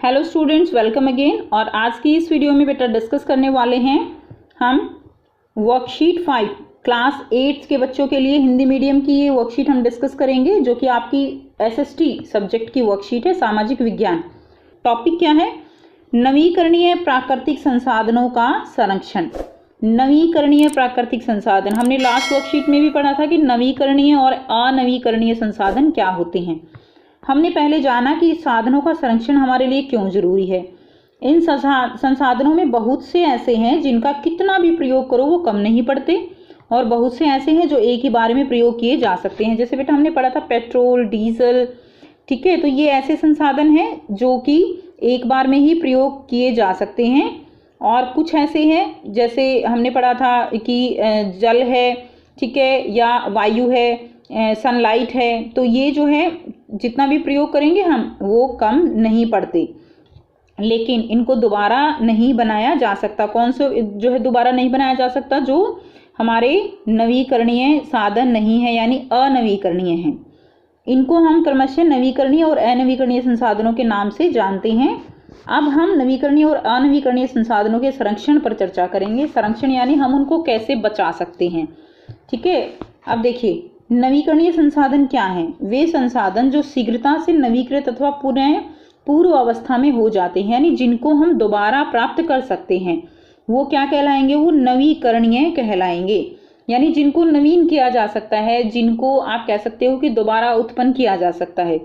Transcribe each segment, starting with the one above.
Hello students, welcome again. और आज की इस वीडियो में बेटा डिस्कस करने वाले हैं हम वर्कशीट 5 क्लास 8 के बच्चों के लिए हिंदी मीडियम की ये वर्कशीट हम डिस्कस करेंगे, जो कि आपकी एसएसटी सब्जेक्ट की वर्कशीट है, सामाजिक विज्ञान। टॉपिक क्या है? नवीकरणीय प्राकृतिक संसाधनों का संरक्षण। नवीकरणीय प्राकृतिक संसाधन हमने लास्ट वर्कशीट में भी पढ़ा था कि नवीकरणीय और अनवीकरणीय संसाधन क्या होते हैं। हमने पहले जाना कि साधनों का संरक्षण हमारे लिए क्यों जरूरी है। इन संसाधनों में बहुत से ऐसे हैं जिनका कितना भी प्रयोग करो वो कम नहीं पड़ते, और बहुत से ऐसे हैं जो एक ही बार में प्रयोग किए जा सकते हैं। जैसे बेटा हमने पढ़ा था पेट्रोल, डीजल, ठीक है। तो ये ऐसे संसाधन हैं जो कि एक बार में ही प्रयोग किए जा सकते हैं। और कुछ ऐसे हैं जैसे हमने पढ़ा था कि जल है, ठीक है, या वायु है, सनलाइट है। तो ये जो है जितना भी प्रयोग करेंगे हम वो कम नहीं पड़ते, लेकिन इनको दोबारा नहीं बनाया जा सकता। कौन से जो है दोबारा नहीं बनाया जा सकता? जो हमारे नवीकरणीय साधन नहीं है, यानी अनवीकरणीय हैं। इनको हम क्रमशः नवीकरणीय और अनवीकरणीय संसाधनों के नाम से जानते हैं। अब हम नवीकरणीय और अनवीकरणीय संसाधनों के संरक्षण पर चर्चा करेंगे। संरक्षण यानी हम उनको कैसे बचा सकते हैं, ठीक है। अब देखिए, नवीकरणीय संसाधन क्या हैं? वे संसाधन जो शीघ्रता से नवीकृत अथवा पुनः पूर्व अवस्था में हो जाते हैं, यानी जिनको हम दोबारा प्राप्त कर सकते हैं, वो क्या कहलाएंगे? वो नवीकरणीय कहलाएंगे। यानी जिनको नवीन किया जा सकता है, जिनको आप कह सकते हो कि दोबारा उत्पन्न किया जा सकता है।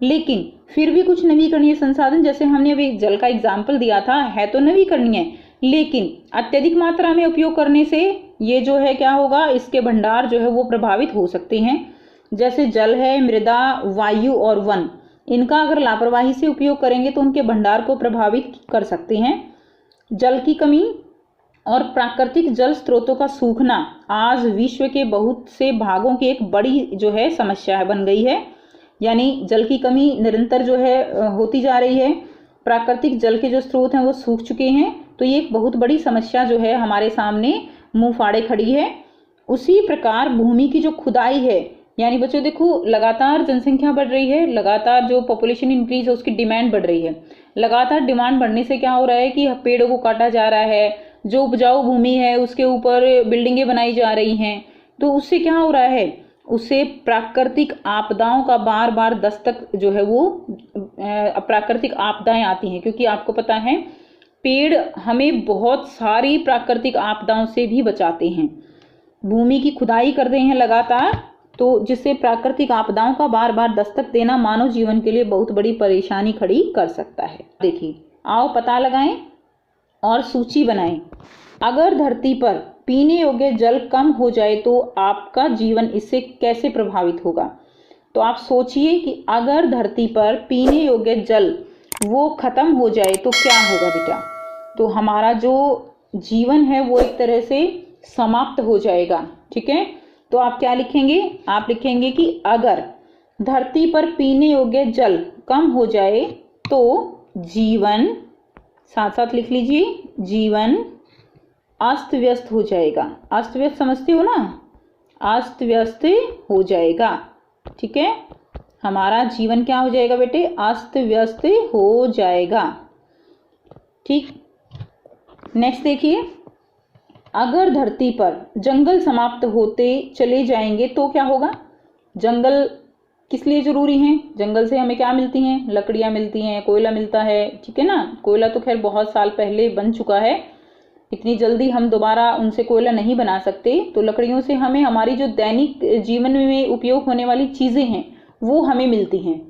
लेकिन फिर भी कुछ नवीकरणीय संसाधन, जैसे हमने अभी जल का एग्जाम्पल दिया था, है तो नवीकरणीय, लेकिन अत्यधिक मात्रा में उपयोग करने से ये जो है क्या होगा, इसके भंडार जो है वो प्रभावित हो सकते हैं। जैसे जल है, मृदा, वायु और वन, इनका अगर लापरवाही से उपयोग करेंगे तो उनके भंडार को प्रभावित कर सकते हैं। जल की कमी और प्राकृतिक जल स्रोतों का सूखना आज विश्व के बहुत से भागों की एक बड़ी जो है समस्या है, बन गई है। यानी जल की कमी निरंतर जो है होती जा रही है। प्राकृतिक जल के जो स्रोत हैं वो सूख चुके हैं। तो ये एक बहुत बड़ी समस्या जो है हमारे सामने मुंह फाड़े खड़ी है। उसी प्रकार भूमि की जो खुदाई है, यानी बच्चों देखो, लगातार जनसंख्या बढ़ रही है, लगातार जो पॉपुलेशन इंक्रीज है उसकी डिमांड बढ़ रही है। लगातार डिमांड बढ़ने से क्या हो रहा है कि पेड़ों को काटा जा रहा है, जो उपजाऊ भूमि है उसके ऊपर बिल्डिंगें बनाई जा रही हैं। तो उससे क्या हो रहा है, उससे प्राकृतिक आपदाओं का बार बार दस्तक जो है वो प्राकृतिक आपदाएं आती हैं। क्योंकि आपको पता है पेड़ हमें बहुत सारी प्राकृतिक आपदाओं से भी बचाते हैं। भूमि की खुदाई करते हैं लगातार, तो जिससे प्राकृतिक आपदाओं का बार बार दस्तक देना मानव जीवन के लिए बहुत बड़ी परेशानी खड़ी कर सकता है। देखिए, आओ पता लगाएं और सूची बनाएं। अगर धरती पर पीने योग्य जल कम हो जाए तो आपका जीवन इससे कैसे प्रभावित होगा? तो आप सोचिए कि अगर धरती पर पीने योग्य जल वो खत्म हो जाए तो क्या होगा बेटा? तो हमारा जो जीवन है वो एक तरह से समाप्त हो जाएगा, ठीक है। तो आप क्या लिखेंगे? आप लिखेंगे कि अगर धरती पर पीने योग्य जल कम हो जाए तो जीवन, साथ साथ लिख लीजिए, जीवन अस्त व्यस्त हो जाएगा। अस्त व्यस्त समझते हो ना? अस्त व्यस्त हो जाएगा, ठीक है। हमारा जीवन क्या हो जाएगा बेटे? अस्त व्यस्त हो जाएगा, ठीक। नेक्स्ट देखिए, अगर धरती पर जंगल समाप्त होते चले जाएंगे तो क्या होगा? जंगल किस लिए जरूरी हैं? जंगल से हमें क्या मिलती हैं? लकड़ियां मिलती हैं, कोयला मिलता है, ठीक है ना। कोयला तो खैर बहुत साल पहले बन चुका है, इतनी जल्दी हम दोबारा उनसे कोयला नहीं बना सकते। तो लकड़ियों से हमें हमारी जो दैनिक जीवन में उपयोग होने वाली चीजें हैं वो हमें मिलती हैं,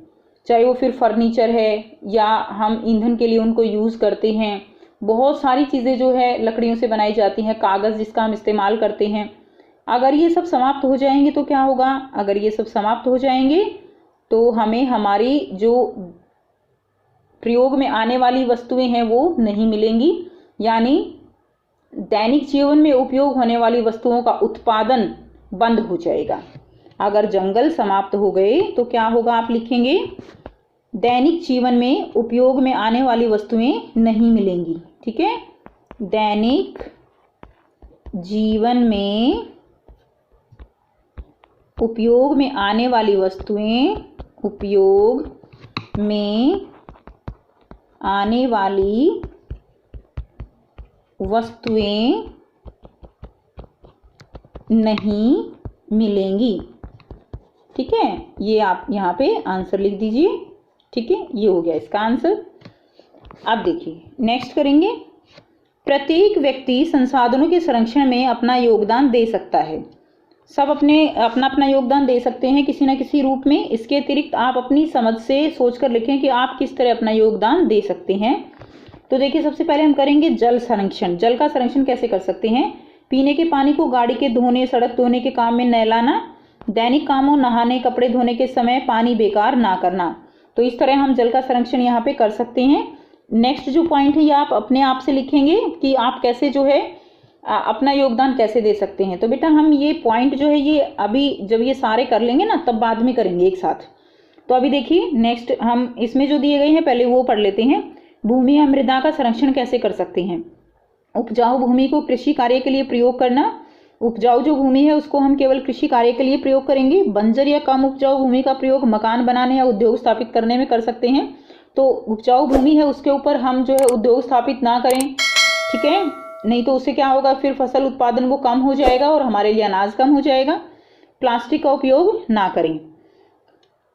चाहे वो फिर फर्नीचर है या हम ईंधन के लिए उनको यूज करते हैं। बहुत सारी चीजें जो है लकड़ियों से बनाई जाती हैं, कागज जिसका हम इस्तेमाल करते हैं। अगर ये सब समाप्त हो जाएंगे तो क्या होगा? अगर ये सब समाप्त हो जाएंगे तो हमें हमारी जो प्रयोग में आने वाली वस्तुएं हैं वो नहीं मिलेंगी, यानी दैनिक जीवन में उपयोग होने वाली वस्तुओं का उत्पादन बंद हो जाएगा। अगर जंगल समाप्त हो गए तो क्या होगा? आप लिखेंगे दैनिक जीवन में उपयोग में आने वाली वस्तुएं नहीं मिलेंगी, ठीक है। दैनिक जीवन में उपयोग में आने वाली वस्तुएं, उपयोग में आने वाली वस्तुएं नहीं मिलेंगी। ठीक है, ये आप यहाँ पे आंसर लिख दीजिए। ठीक है, ये हो गया इसका आंसर। अब देखिए नेक्स्ट करेंगे, प्रत्येक व्यक्ति संसाधनों के संरक्षण में अपना योगदान दे सकता है। सब अपना अपना योगदान दे सकते हैं किसी न किसी रूप में। इसके अतिरिक्त आप अपनी समझ से सोचकर लिखें कि आप किस तरह अपना योगदान दे सकते हैं। तो देखिए सबसे पहले हम करेंगे जल संरक्षण। जल का संरक्षण कैसे कर सकते हैं? पीने के पानी को गाड़ी के धोने, सड़क धोने के काम में न लाना, दैनिक कामों, नहाने, कपड़े धोने के समय पानी बेकार ना करना। तो इस तरह हम जल का संरक्षण यहाँ पे कर सकते हैं। नेक्स्ट जो पॉइंट है ये आप अपने आप से लिखेंगे कि आप कैसे जो है अपना योगदान कैसे दे सकते हैं। तो बेटा हम ये पॉइंट जो है ये अभी जब ये सारे कर लेंगे ना तब बाद में करेंगे एक साथ। तो अभी देखिए नेक्स्ट हम इसमें जो दिए गए हैं पहले वो पढ़ लेते हैं। भूमि या मृदा का संरक्षण कैसे कर सकते हैं? उपजाऊ भूमि को कृषि कार्य के लिए प्रयोग करना। उपजाऊ जो भूमि है उसको हम केवल कृषि कार्य के लिए प्रयोग करेंगे। बंजर या कम उपजाऊ भूमि का प्रयोग मकान बनाने या उद्योग स्थापित करने में कर सकते हैं। तो उपजाऊ भूमि है उसके ऊपर हम जो है उद्योग स्थापित ना करें, ठीक है, नहीं तो उससे क्या होगा, फिर फसल उत्पादन वो कम हो जाएगा और हमारे लिए अनाज कम हो जाएगा। प्लास्टिक का उपयोग ना करें।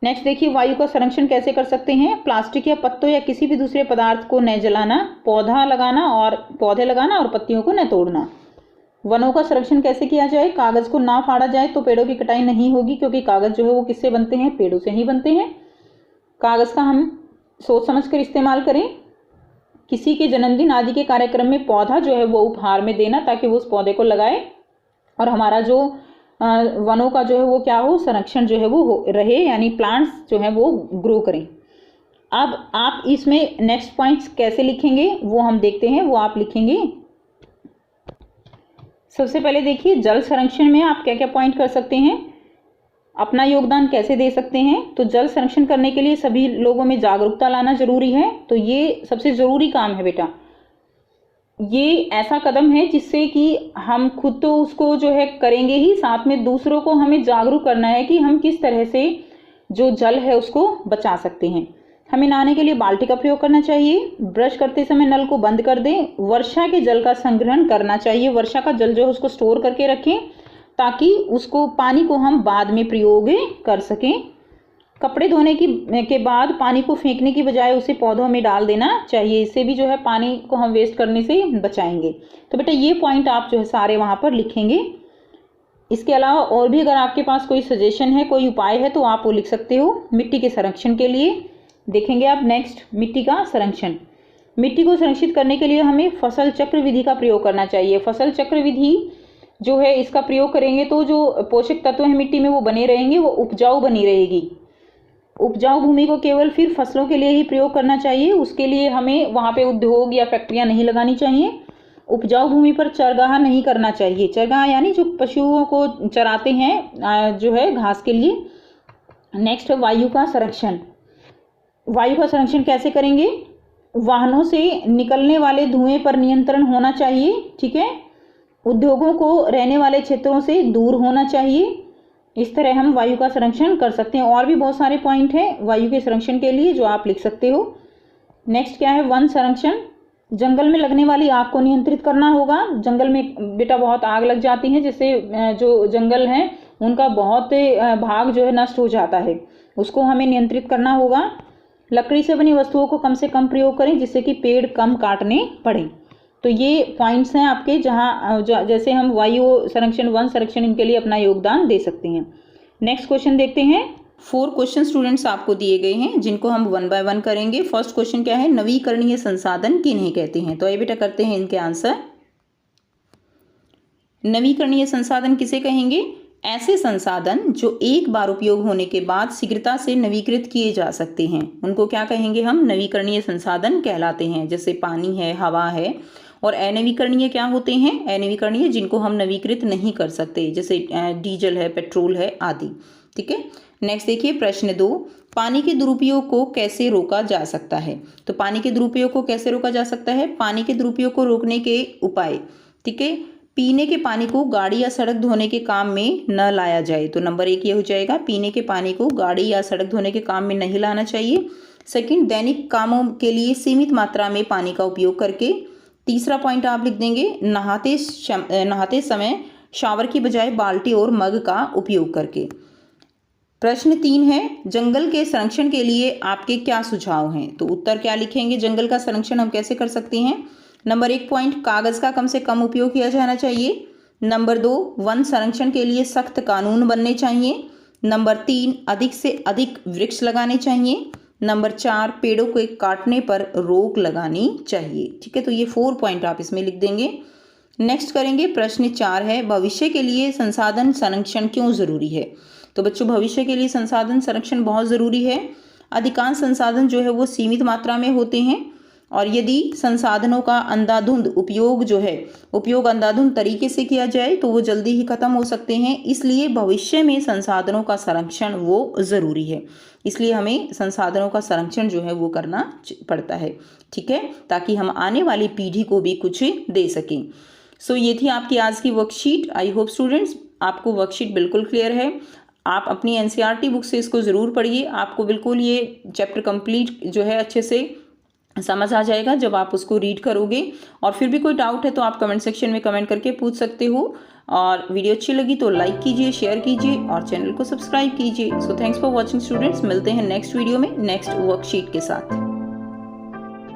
नेक्स्ट देखिए वायु का संरक्षण कैसे कर सकते हैं? प्लास्टिक या पत्तों या किसी भी दूसरे पदार्थ को न जलाना, पौधे लगाना और पत्तियों को न तोड़ना। वनों का संरक्षण कैसे किया जाए? कागज को ना फाड़ा जाए तो पेड़ों की कटाई नहीं होगी, क्योंकि कागज जो है वो किससे बनते हैं? पेड़ों से ही बनते हैं। कागज का हम सोच समझ कर इस्तेमाल करें। किसी के जन्मदिन आदि के कार्यक्रम में पौधा जो है वो उपहार में देना ताकि वो उस पौधे को लगाए और हमारा जो वनों का जो है वो क्या हो, संरक्षण जो है वो रहे, यानी प्लांट्स जो है वो ग्रो करें। अब आप इसमें नेक्स्ट पॉइंट्स कैसे लिखेंगे वो हम देखते हैं, वो आप लिखेंगे। सबसे पहले देखिए जल संरक्षण में आप क्या क्या पॉइंट कर सकते हैं, अपना योगदान कैसे दे सकते हैं। तो जल संरक्षण करने के लिए सभी लोगों में जागरूकता लाना जरूरी है। तो ये सबसे जरूरी काम है बेटा। ये ऐसा कदम है जिससे कि हम खुद तो उसको जो है करेंगे ही, साथ में दूसरों को हमें जागरूक करना है कि हम किस तरह से जो जल है उसको बचा सकते हैं। हमें नहाने के लिए बाल्टी का प्रयोग करना चाहिए। ब्रश करते समय नल को बंद कर दें। वर्षा के जल का संग्रहण करना चाहिए। वर्षा का जल जो है उसको स्टोर करके रखें ताकि उसको पानी को हम बाद में प्रयोग कर सकें। कपड़े धोने के बाद पानी को फेंकने की बजाय उसे पौधों में डाल देना चाहिए। इससे भी जो है पानी को हम वेस्ट करने से बचाएंगे। तो बेटा ये पॉइंट आप जो है सारे वहाँ पर लिखेंगे। इसके अलावा और भी अगर आपके पास कोई सजेशन है, कोई उपाय है तो आप वो लिख सकते हो। मिट्टी के संरक्षण के लिए देखेंगे आप नेक्स्ट, मिट्टी का संरक्षण। मिट्टी को संरक्षित करने के लिए हमें फसल चक्र विधि का प्रयोग करना चाहिए। फसल चक्र विधि जो है इसका प्रयोग करेंगे तो जो पोषक तत्व है मिट्टी में वो बने रहेंगे, वो उपजाऊ बनी रहेगी। उपजाऊ भूमि को केवल फिर फसलों के लिए ही प्रयोग करना चाहिए। उसके लिए हमें वहाँ पे उद्योग या फैक्ट्रियाँ नहीं लगानी चाहिए। उपजाऊ भूमि पर चरगाह नहीं करना चाहिए। चरगाह यानी जो पशुओं को चराते हैं जो है घास के लिए। नेक्स्ट वायु का संरक्षण। वायु का संरक्षण कैसे करेंगे? वाहनों से निकलने वाले धुएं पर नियंत्रण होना चाहिए, ठीक है। उद्योगों को रहने वाले क्षेत्रों से दूर होना चाहिए। इस तरह हम वायु का संरक्षण कर सकते हैं। और भी बहुत सारे पॉइंट हैं वायु के संरक्षण के लिए जो आप लिख सकते हो। नेक्स्ट क्या है? वन संरक्षण। जंगल में लगने वाली आग को नियंत्रित करना होगा। जंगल में बेटा बहुत आग लग जाती है, जिससे जो जंगल हैं उनका बहुत भाग जो है नष्ट हो जाता है, उसको हमें नियंत्रित करना होगा। लकड़ी से बनी वस्तुओं को कम से कम प्रयोग करें जिससे कि पेड़ कम काटने पड़े। तो ये पॉइंट्स हैं आपके जहाँ जैसे हम वायु संरक्षण, वन संरक्षण, इनके लिए अपना योगदान दे सकते हैं। नेक्स्ट क्वेश्चन देखते हैं। 4 क्वेश्चन स्टूडेंट्स आपको दिए गए हैं जिनको हम 1 बाय 1 करेंगे। फर्स्ट क्वेश्चन क्या है? नवीकरणीय संसाधन किन्हें कहते हैं? तो ये बेटा करते हैं इनके आंसर। नवीकरणीय संसाधन किसे कहेंगे? ऐसे संसाधन जो एक बार उपयोग होने के बाद शीघ्रता से नवीकृत किए जा सकते हैं, उनको क्या कहेंगे हम? नवीकरणीय संसाधन कहलाते हैं। जैसे पानी है, हवा है। और अनवीकरणीय क्या होते हैं? अनवीकरणीय जिनको हम नवीकृत नहीं कर सकते, जैसे डीजल है, पेट्रोल है आदि, ठीक है। नेक्स्ट देखिए प्रश्न 2, पानी के दुरुपयोग को कैसे रोका जा सकता है? तो पानी के दुरुपयोग को कैसे रोका जा सकता है? पानी के दुरुपयोग को रोकने के उपाय, ठीक है। पीने के पानी को गाड़ी या सड़क धोने के काम में न लाया जाए। तो नंबर 1 ये हो जाएगा, पीने के पानी को गाड़ी या सड़क धोने के काम में नहीं लाना चाहिए। सेकंड, दैनिक कामों के लिए सीमित मात्रा में पानी का उपयोग करके। तीसरा पॉइंट आप लिख देंगे, नहाते समय शावर की बजाय बाल्टी और मग का उपयोग करके। प्रश्न 3 है, जंगल के संरक्षण के लिए आपके क्या सुझाव हैं? तो उत्तर क्या लिखेंगे, जंगल का संरक्षण हम कैसे कर सकते हैं? नंबर 1 पॉइंट, कागज का कम से कम उपयोग किया जाना चाहिए। नंबर 2, वन संरक्षण के लिए सख्त कानून बनने चाहिए। नंबर 3, अधिक से अधिक वृक्ष लगाने चाहिए। नंबर 4, पेड़ों के काटने पर रोक लगानी चाहिए। ठीक है, तो ये 4 पॉइंट आप इसमें लिख देंगे। नेक्स्ट करेंगे, प्रश्न 4 है, भविष्य के लिए संसाधन संरक्षण क्यों जरूरी है? तो बच्चों, भविष्य के लिए संसाधन संरक्षण बहुत ज़रूरी है। अधिकांश संसाधन जो है वो सीमित मात्रा में होते हैं और यदि संसाधनों का अंधाधुंध उपयोग अंधाधुंध तरीके से किया जाए तो वो जल्दी ही खत्म हो सकते हैं। इसलिए भविष्य में संसाधनों का संरक्षण वो ज़रूरी है। इसलिए हमें संसाधनों का संरक्षण जो है वो करना पड़ता है। ठीक है, ताकि हम आने वाली पीढ़ी को भी कुछ दे सकें। सो ये थी आपकी आज की वर्कशीट। आई होप स्टूडेंट्स आपको वर्कशीट बिल्कुल क्लियर है। आप अपनी एनसीईआरटी बुक से इसको ज़रूर पढ़िए, आपको बिल्कुल ये चैप्टर कंप्लीट जो है अच्छे से समझ आ जाएगा जब आप उसको रीड करोगे। और फिर भी कोई डाउट है तो आप कमेंट सेक्शन में कमेंट करके पूछ सकते हो। और वीडियो अच्छी लगी तो लाइक कीजिए, शेयर कीजिए और चैनल को सब्सक्राइब कीजिए। So thanks for watching students, मिलते हैं नेक्स्ट वीडियो में नेक्स्ट वर्कशीट के साथ।